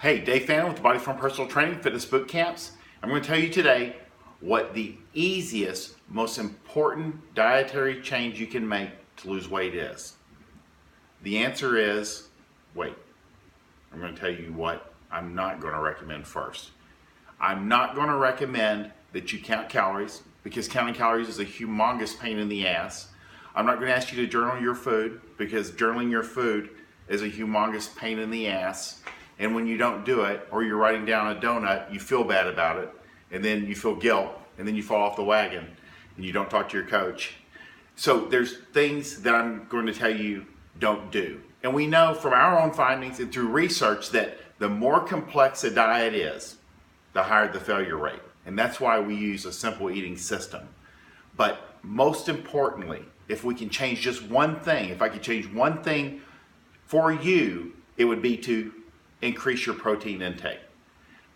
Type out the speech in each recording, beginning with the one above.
Hey, Dave Fannin with the Body Form Personal Training Fitness Bootcamps. I'm going to tell you today what the easiest, most important dietary change you can make to lose weight is. The answer is weight. I'm going to tell you what I'm not going to recommend first. I'm not going to recommend that you count calories because counting calories is a humongous pain in the ass. I'm not going to ask you to journal your food because journaling your food is a humongous pain in the ass. And when you don't do it, or you're writing down a donut, you feel bad about it, and then you feel guilt, and then you fall off the wagon, and you don't talk to your coach. So there's things that I'm going to tell you don't do. And we know from our own findings and through research that the more complex a diet is, the higher the failure rate. And that's why we use a simple eating system. But most importantly, if we can change just one thing, if I could change one thing for you, it would be to increase your protein intake,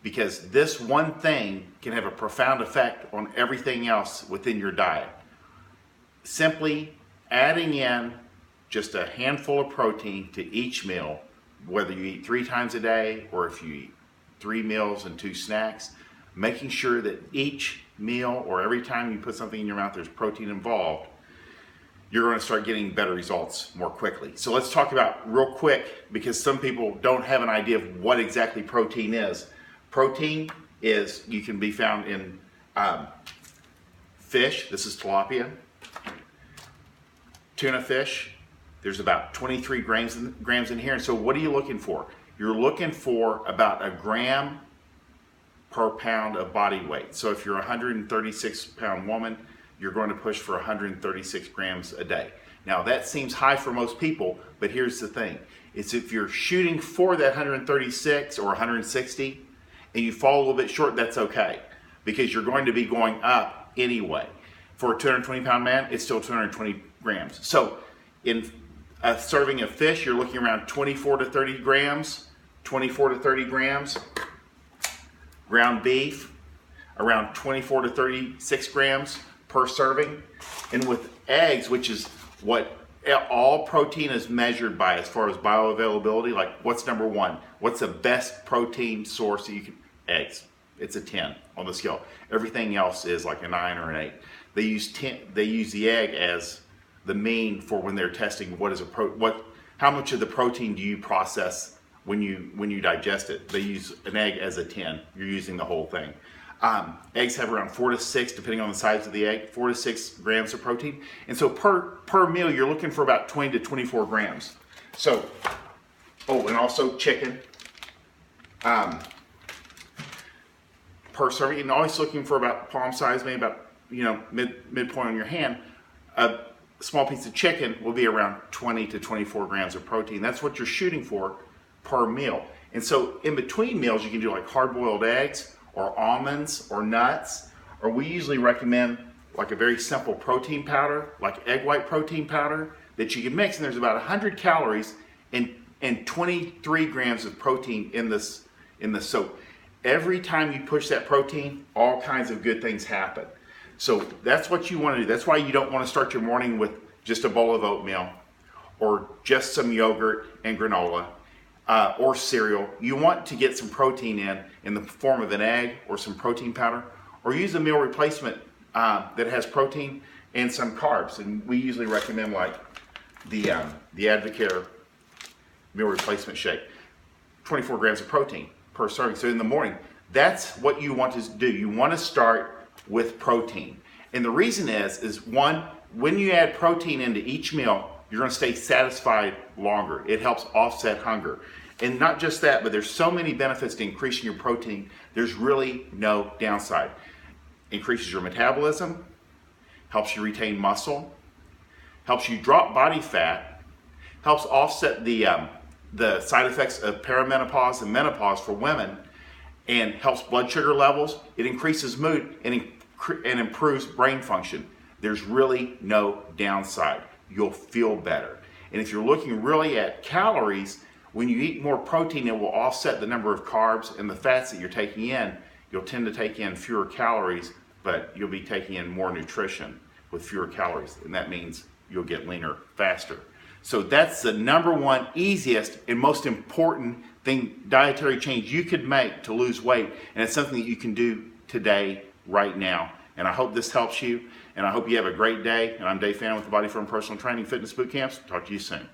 because this one thing can have a profound effect on everything else within your diet. Simply adding in just a handful of protein to each meal, whether you eat 3 times a day or if you eat 3 meals and 2 snacks, making sure that each meal or every time you put something in your mouth there's protein involved, you're going to start getting better results more quickly. So let's talk about real quick, because some people don't have an idea of what exactly protein is. Protein you can be found in fish. This is tilapia. Tuna fish. There's about 23 grams in here. And so what are you looking for? You're looking for about a gram per pound of body weight. So if you're a 136 pound woman, you're going to push for 136 grams a day. Now that seems high for most people, but here's the thing. It's if you're shooting for that 136 or 160 and you fall a little bit short, that's okay, because you're going to be going up anyway. For a 220 pound man, it's still 220 grams. So in a serving of fish, you're looking around 24 to 30 grams, 24 to 30 grams. Ground beef, around 24 to 36 grams per serving. And with eggs, which is what all protein is measured by as far as bioavailability, like what's number one? What's the best protein source that you can? Eggs. It's a 10 on the scale. Everything else is like a 9 or an 8. They use the egg as the mean for when they're testing how much of the protein do you process when you digest it. They use an egg as a 10. You're using the whole thing. Eggs have around 4 to 6, depending on the size of the egg, 4 to 6 grams of protein. And so per meal, you're looking for about 20 to 24 grams. So, and also chicken. Per serving, and always looking for about palm size, maybe about midpoint on your hand. A small piece of chicken will be around 20 to 24 grams of protein. That's what you're shooting for per meal. And so in between meals, you can do like hard-boiled eggs or almonds or nuts, or we usually recommend like a very simple protein powder, like egg white protein powder that you can mix, and there's about 100 calories and 23 grams of protein in this. So every time you push that protein, all kinds of good things happen. So that's what you want to do. That's why you don't want to start your morning with just a bowl of oatmeal or just some yogurt and granola or cereal. You want to get some protein in the form of an egg or some protein powder, or use a meal replacement that has protein and some carbs. And we usually recommend like the Advocare meal replacement shake, 24 grams of protein per serving. So in the morning, that's what you want to do. You want to start with protein. And the reason is one, when you add protein into each meal, you're going to stay satisfied longer. It helps offset hunger. And not just that, but there's so many benefits to increasing your protein. There's really no downside. Increases your metabolism, helps you retain muscle, helps you drop body fat, helps offset the side effects of perimenopause and menopause for women, and helps blood sugar levels. It increases mood and improves brain function. There's really no downside. You'll feel better. And if you're looking really at calories, when you eat more protein, it will offset the number of carbs and the fats that you're taking in. You'll tend to take in fewer calories, but you'll be taking in more nutrition with fewer calories. And that means you'll get leaner faster. So that's the number one easiest and most important dietary change you could make to lose weight, and it's something that you can do today, right now. And I hope this helps you, and I hope you have a great day. And I'm Dave Fannin with the Body Firm Personal Training Fitness Bootcamps. Talk to you soon.